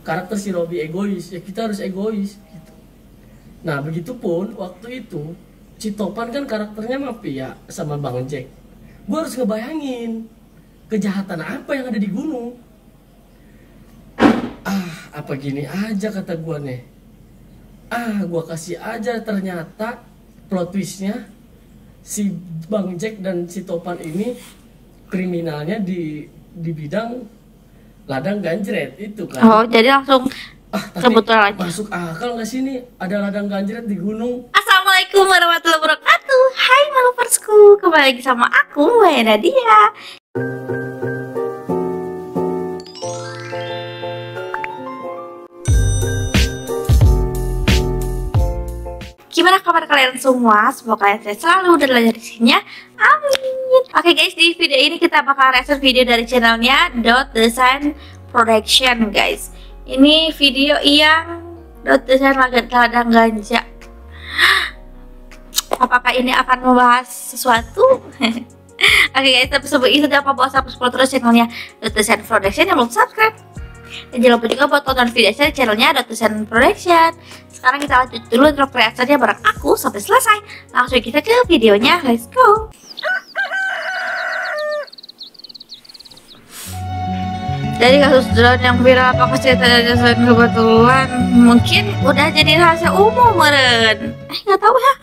karakter si Robby egois, ya kita harus egois gitu. Nah begitupun waktu itu si Topan kan karakternya mafia sama Bang Jack. Gue harus ngebayangin kejahatan apa yang ada di gunung. Apa gini aja kata gue nih. Gue kasih aja, ternyata plot twistnya si Bang Jack dan si Topan ini kriminalnya di bidang ladang ganjret itu kan. Oh, jadi langsung kebetulan aja. Masuk akal nggak sih nih ada ladang ganjret di gunung? Assalamualaikum warahmatullahi wabarakatuh. Hai maloversku, kembali lagi sama aku Nadia. Gimana kabar kalian semua? Semoga kalian sehat selalu dan lancar rezekinya. Amin. Oke guys, di video ini kita bakal reaction video dari channelnya .design production guys. Ini video yang .design ladang ganja. Apakah ini akan membahas sesuatu? Oke guys, tapi sebelum itu jangan lupa buat subscribe terus channelnya .design production yang belum subscribe. Dan jangan lupa juga buat tonton video dari channelnya .design production. Sekarang kita lanjut dulu intro reactionnya bareng aku sampai selesai. Langsung kita ke videonya, let's go. Dari kasus drone yang viral, apakah cerita dari selain kebetulan? Mungkin udah jadi rahasia umum meren. Nggak tahu ya.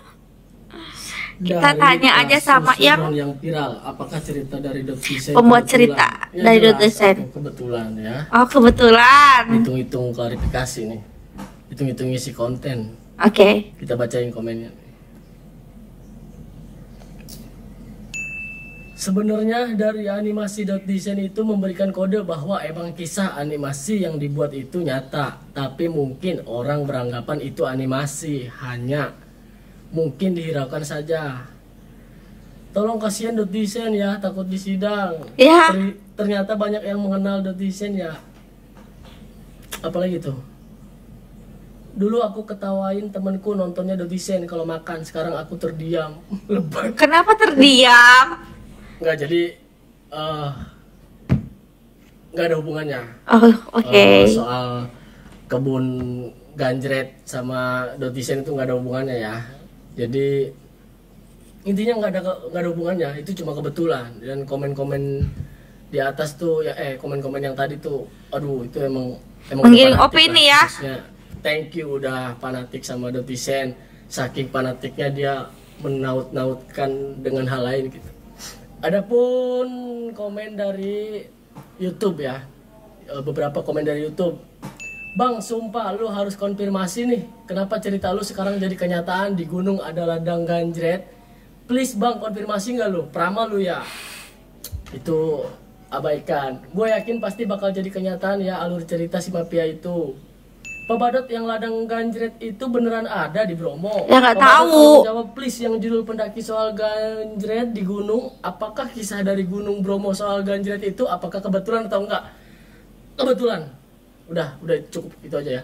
Kita tanya aja sama yang viral, apakah cerita dari .design pembuat cerita ya, dari .design kebetulan ya. Oh kebetulan. Hitung-hitung klarifikasi nih, hitung-hitung isi konten. Oke. Kita bacain komennya. Sebenarnya dari animasi .design itu memberikan kode bahwa emang kisah animasi yang dibuat itu nyata, tapi mungkin orang beranggapan itu animasi, hanya mungkin dihiraukan saja. Tolong kasihan .design ya, takut disidang. Ya. Ternyata banyak yang mengenal .design ya. Apalagi tuh? Dulu aku ketawain temenku nontonnya .design kalau makan, sekarang aku terdiam. Lebay. Kenapa terdiam? Nggak, jadi nggak ada hubungannya. Oh, oke. Soal kebun ganjret sama .design itu nggak ada hubungannya ya. Jadi intinya nggak ada hubungannya, itu cuma kebetulan. Dan komen-komen di atas tuh ya, komen-komen yang tadi tuh, aduh itu emang menggiring opini ya. Thank you udah fanatik sama .design, saking fanatiknya dia menaut-nautkan dengan hal lain gitu. Adapun komen dari YouTube ya, beberapa komen dari YouTube. Bang, sumpah lu harus konfirmasi nih, kenapa cerita lu sekarang jadi kenyataan di gunung ada ladang ganjret. Please bang, konfirmasi nggak lu? Prama lu ya. Itu abaikan. Gue yakin pasti bakal jadi kenyataan ya alur cerita si mafia itu. Pak Badot, yang ladang ganjret itu beneran ada di Bromo? Ya nggak tahu. Jawab please, yang judul pendaki soal ganjret di gunung. Apakah kisah dari Gunung Bromo soal ganjret itu apakah kebetulan atau enggak? Kebetulan. Udah cukup itu aja ya.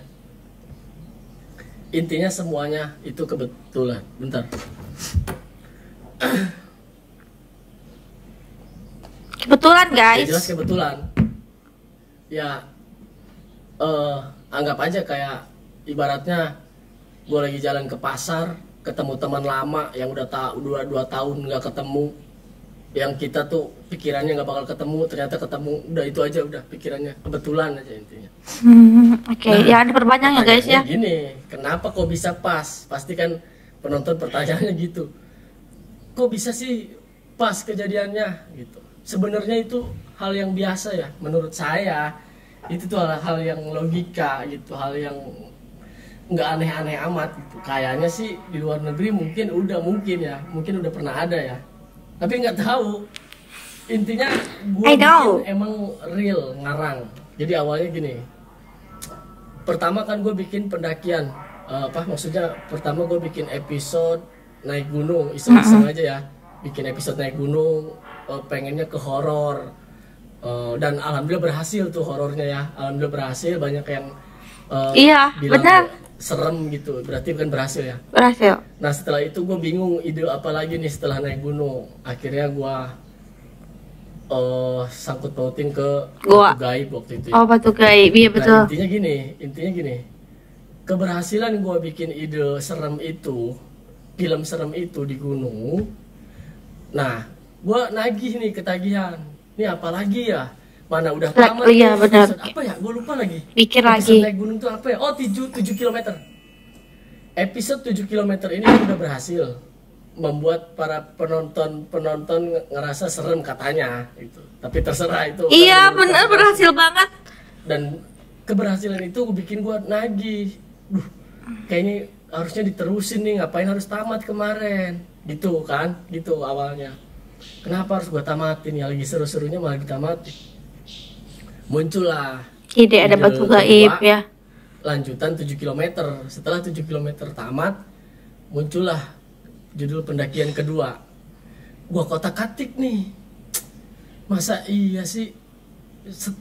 Intinya semuanya itu kebetulan. Bentar. Kebetulan guys. Ya, jelas kebetulan. Ya, anggap aja kayak ibaratnya gue lagi jalan ke pasar, ketemu teman lama yang udah 2 tahun nggak ketemu, yang kita tuh pikirannya nggak bakal ketemu, ternyata ketemu. Udah itu aja, udah pikirannya kebetulan aja intinya. Oke. Ya diperbanyak ya guys ya. Gini, kenapa kok bisa pas? Pasti kan penonton pertanyaannya gitu. Kok bisa sih pas kejadiannya gitu? Sebenarnya itu hal yang biasa ya menurut saya. Itu tuh hal yang logika gitu, hal yang nggak aneh-aneh amat gitu. Kayaknya sih di luar negeri mungkin udah pernah ada ya. Tapi nggak tahu. Intinya gue bikin emang real ngarang. Jadi awalnya gini. Pertama kan gue bikin pendakian. Pertama gue bikin episode naik gunung, iseng-iseng aja ya. Bikin episode naik gunung, pengennya ke horor. Dan alhamdulillah berhasil tuh horornya ya. Alhamdulillah berhasil, banyak yang bilang benar. Serem gitu. Berarti bukan berhasil ya? Berhasil. Nah setelah itu gue bingung ide apa lagi nih setelah naik gunung. Akhirnya gue sangkut pautin ke Gua. Batu Gaib waktu itu. Oh, Batu Gaib, iya betul. Nah, intinya gini, keberhasilan gue bikin ide serem itu, film serem itu di gunung. Nah, gue nagih nih ketagihan. Ini apalagi ya? Mana udah tamat? Iya benar. Apa ya? Gue lupa lagi. Pikir Episode lagi. naik gunung tuh apa ya? Oh, 7 km. Episode 7 km ini udah berhasil membuat para penonton ngerasa serem katanya gitu. Tapi terserah itu. Iya benar, berhasil banget. Dan keberhasilan itu bikin gua nagih. Duh, kayaknya harusnya diterusin nih, ngapain harus tamat kemarin? Gitu kan? Gitu awalnya. Kenapa harus gua tamatin ya, lagi seru-serunya malah ditamatin. Muncullah Ide ada Batu Gaib ya. Lanjutan 7 km. Setelah 7 km tamat, muncullah judul pendakian kedua. Gua kotak-katik nih. Masa iya sih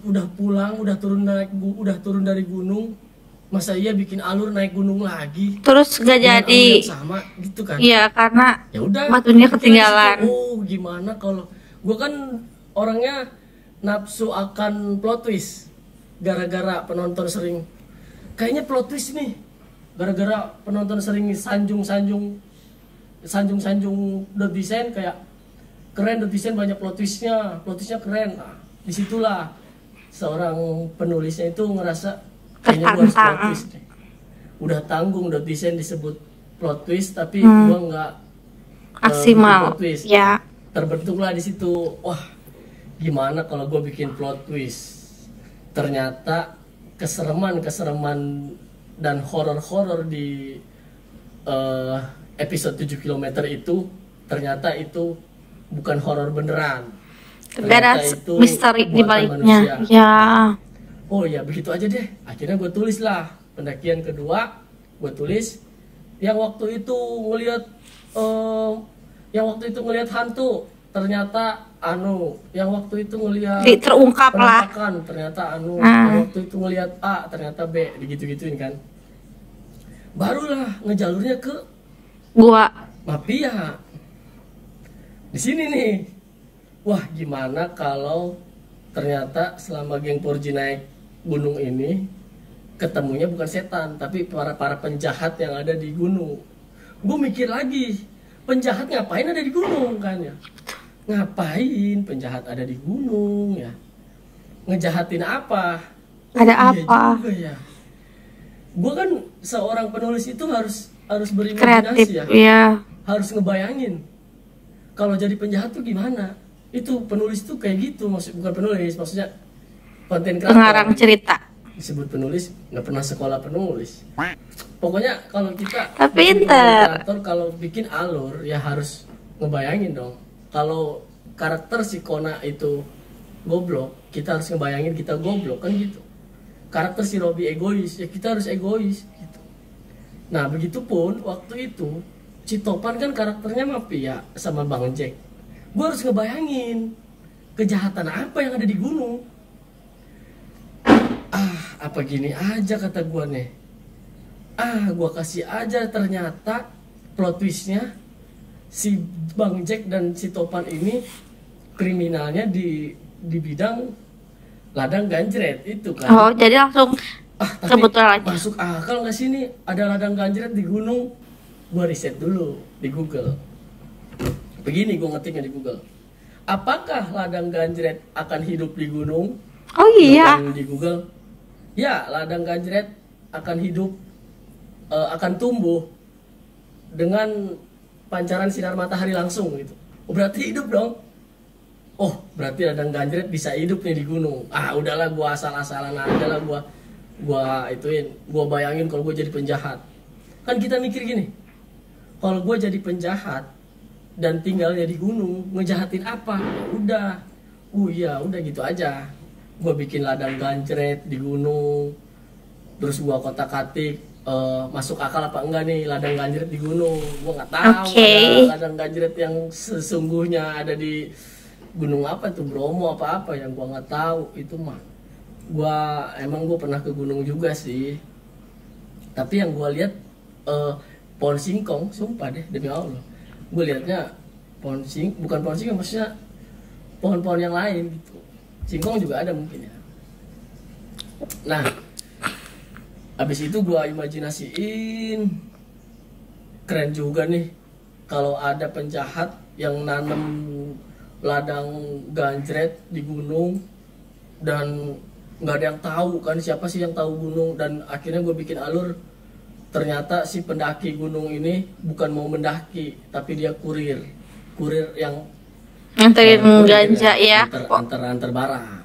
udah pulang, udah turun dari gunung, masa iya bikin alur naik gunung lagi? Terus gak Dengan jadi. alur yang sama gitu kan? Iya, karena Ya udah, batunya pikir ketinggalan. aja, oh, gimana kalau gua kan orangnya nafsu akan plot twist. Gara-gara penonton sering kayaknya plot twist nih. Gara-gara penonton sering sanjung dot design kayak keren, dot design banyak plot twistnya keren. Nah, disitulah seorang penulisnya itu ngerasa kayaknya gua harus plot twist deh. Udah tanggung dot design disebut plot twist tapi gua nggak maksimal. plot twist. Ya. Terbentuklah di situ, wah gimana kalau gue bikin plot twist. Ternyata kesereman dan horor di episode 7 km itu ternyata itu bukan horor beneran. Ada itu misteri di buatan baliknya. manusia. Ya. Oh ya begitu aja deh. Akhirnya gue tulis lah pendakian kedua. Gue tulis yang waktu itu ngelihat hantu ternyata yang waktu itu ngelihat Terungkap lah. penampakan ternyata yang waktu itu ngelihat A ternyata B, digitu-gituin kan. Barulah ngejalurnya ke Gua. mafia. Di sini nih. Wah, gimana kalau ternyata selama geng Porji naik gunung ini ketemunya bukan setan, tapi para penjahat yang ada di gunung. Gue mikir lagi, penjahat ngapain ada di gunung kan ya? Ngapain penjahat ada di gunung ya? Ngejahatin apa? Ada iya apa? Juga ya. Gue kan seorang penulis itu harus berimajinasi Kreatif ya. ya. Harus ngebayangin kalau jadi penjahat tuh gimana. Itu penulis tuh kayak gitu, bukan penulis, maksudnya konten kreator. Pengarang cerita. Disebut penulis, nggak pernah sekolah penulis. Pokoknya kalau kita Pinter. kreator, kalau bikin alur ya harus ngebayangin dong. Kalau karakter si Kona itu goblok, kita harus ngebayangin kita goblok kan gitu. Karakter si Robby egois, ya kita harus egois gitu. Nah begitupun waktu itu si Topan kan karakternya mafia sama Bang Jack. Gue harus ngebayangin kejahatan apa yang ada di gunung. Apa gini aja kata gue nih. Gue kasih aja, ternyata plot twistnya si Bang Jack dan si Topan ini kriminalnya di bidang ladang ganjret itu kan. Oh, jadi langsung Tapi kebetulan aja. masuk akal nggak sih ini ada ladang ganjret di gunung? Gua riset dulu di Google. Begini gue ngetiknya di Google. Apakah ladang ganjret akan hidup di gunung? Oh iya. Di Google. Ya, ladang ganjret akan hidup, akan tumbuh dengan pancaran sinar matahari langsung gitu. Oh, berarti hidup dong. Oh, berarti ladang ganjret bisa hidup nih di gunung. Udahlah, gua asal-asalan aja lah, gua bayangin kalau gue jadi penjahat. Kan kita mikir gini, kalau gue jadi penjahat dan tinggalnya di gunung, ngejahatin apa? Udah gitu aja. Gue bikin ladang ganjret di gunung, terus gue kotak-katik, masuk akal apa enggak nih ladang ganjret di gunung. Gue nggak tahu ada ladang ganjret yang sesungguhnya ada di gunung apa tuh, Bromo apa yang gue nggak tahu itu mah. Gue pernah ke gunung juga sih, tapi yang gue lihat pohon singkong, sumpah deh demi Allah. Gue liatnya bukan pohon singkong, maksudnya pohon-pohon yang lain gitu. Singkong juga ada mungkin ya. Nah, habis itu gua imajinasiin, keren juga nih kalau ada penjahat yang nanam ladang ganjret di gunung dan nggak ada yang tahu kan, siapa sih yang tahu gunung. Dan akhirnya gue bikin alur, ternyata si pendaki gunung ini bukan mau mendaki tapi dia kurir yang nganterin ganja ya, antar barang.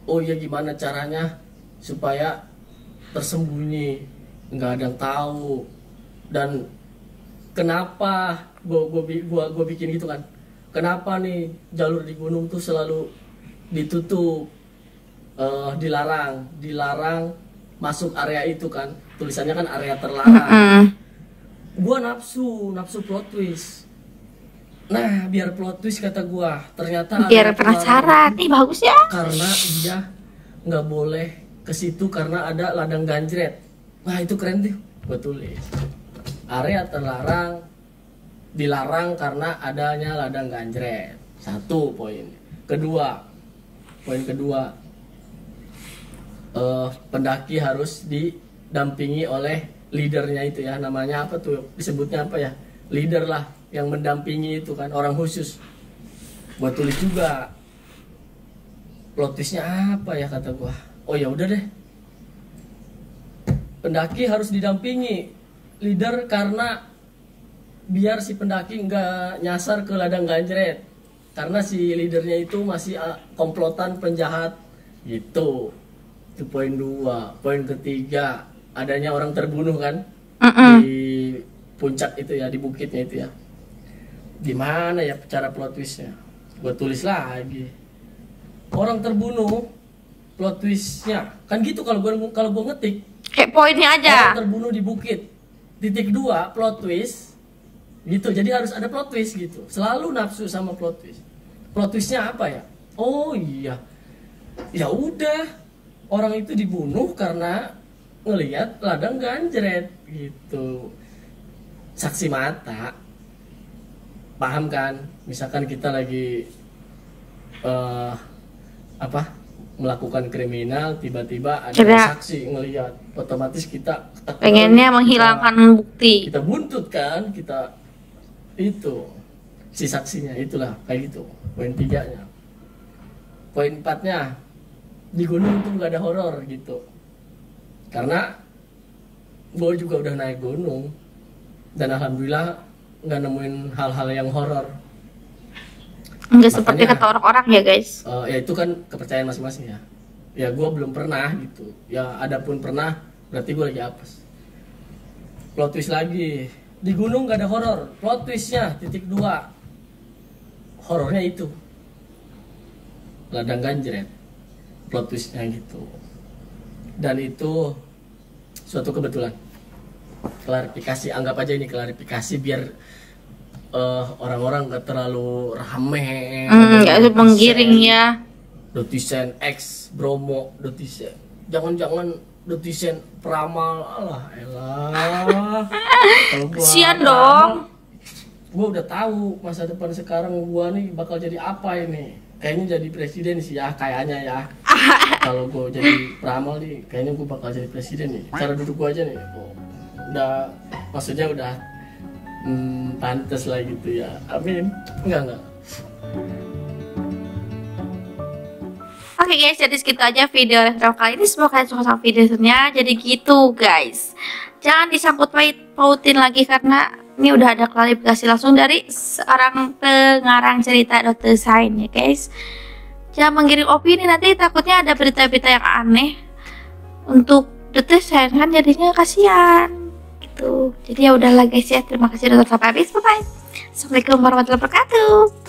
Oh ya, gimana caranya supaya tersembunyi, nggak ada yang tahu. Dan kenapa gue bikin gitu kan, kenapa nih jalur di gunung tuh selalu ditutup, dilarang masuk area itu kan, tulisannya kan area terlarang. Gua nafsu plot twist. Nah, biar plot twist kata gua, ternyata biar penasaran. Ih, bagus ya. Karena dia nggak boleh ke situ karena ada ladang ganjret. Nah, itu keren tuh. Gua tulis area terlarang, dilarang karena adanya ladang ganjret. Satu poin. Poin kedua, pendaki harus didampingi oleh leadernya itu ya, namanya apa tuh, disebutnya apa ya, leader lah yang mendampingi itu kan, orang khusus. Gua tulis juga plot twistnya apa ya, kata gua, oh ya udah deh, pendaki harus didampingi leader karena biar si pendaki nggak nyasar ke ladang ganjret, karena si leadernya itu masih komplotan penjahat gitu. Itu poin 2. Poin ketiga, adanya orang terbunuh kan di puncak itu ya, di bukitnya itu ya. Gimana ya cara plot twistnya? Gue tulis lagi, orang terbunuh, plot twistnya kan gitu. Kalau gue ngetik kayak poinnya aja, orang terbunuh di bukit, titik 2 plot twist gitu. Jadi harus ada plot twist gitu. Selalu nafsu sama plot twist. Plot twistnya apa ya? Oh iya, ya udah, orang itu dibunuh karena ngelihat ladang ganjret gitu. Saksi mata, paham kan? Misalkan kita lagi melakukan kriminal, tiba-tiba ada saksi ngelihat, otomatis kita pengennya menghilangkan bukti. Kita buntut kan, kita itu si saksinya, itulah kayak gitu. Poin 3-nya. Poin 4-nya, di gunung tuh nggak ada horor gitu, karena gue juga udah naik gunung dan alhamdulillah nggak nemuin hal-hal yang horor. Nggak seperti kata orang-orang ya guys. Ya itu kan kepercayaan masing-masing ya. Ya gue belum pernah gitu. Ya adapun pernah, berarti gue lagi apes. Plot twist lagi, di gunung nggak ada horor. Plot twistnya titik 2, horornya itu ladang ganjret. Plot twistnya gitu. Dan itu suatu kebetulan. Klarifikasi, anggap aja ini klarifikasi biar orang-orang gak terlalu rame, gak menggiring ya. Dotizen X Bromo, dotizen, jangan dotizen peramal, alah elah. Kasian dong. Gue udah tahu masa depan sekarang gue nih bakal jadi apa ini. Kayaknya jadi presiden sih ya, kayaknya ya. Kalau gue jadi peramal nih, kayaknya gue bakal jadi presiden nih. Cara duduk gue aja nih, udah, maksudnya udah pantes lah gitu ya. Amin. Enggak. Oke guys, jadi segitu aja video retro kali ini. Semoga kalian suka sama videonya. Jadi gitu guys, jangan disangkut pautin lagi karena ini udah ada klarifikasi langsung dari seorang pengarang cerita Dr. Sign ya guys. Jangan menggiring opini, nanti takutnya ada berita-berita yang aneh untuk Dr. Sign kan, jadinya kasihan gitu. Jadi ya udahlah guys ya, terima kasih udah nonton sampai habis. Bye bye. Assalamualaikum warahmatullahi wabarakatuh.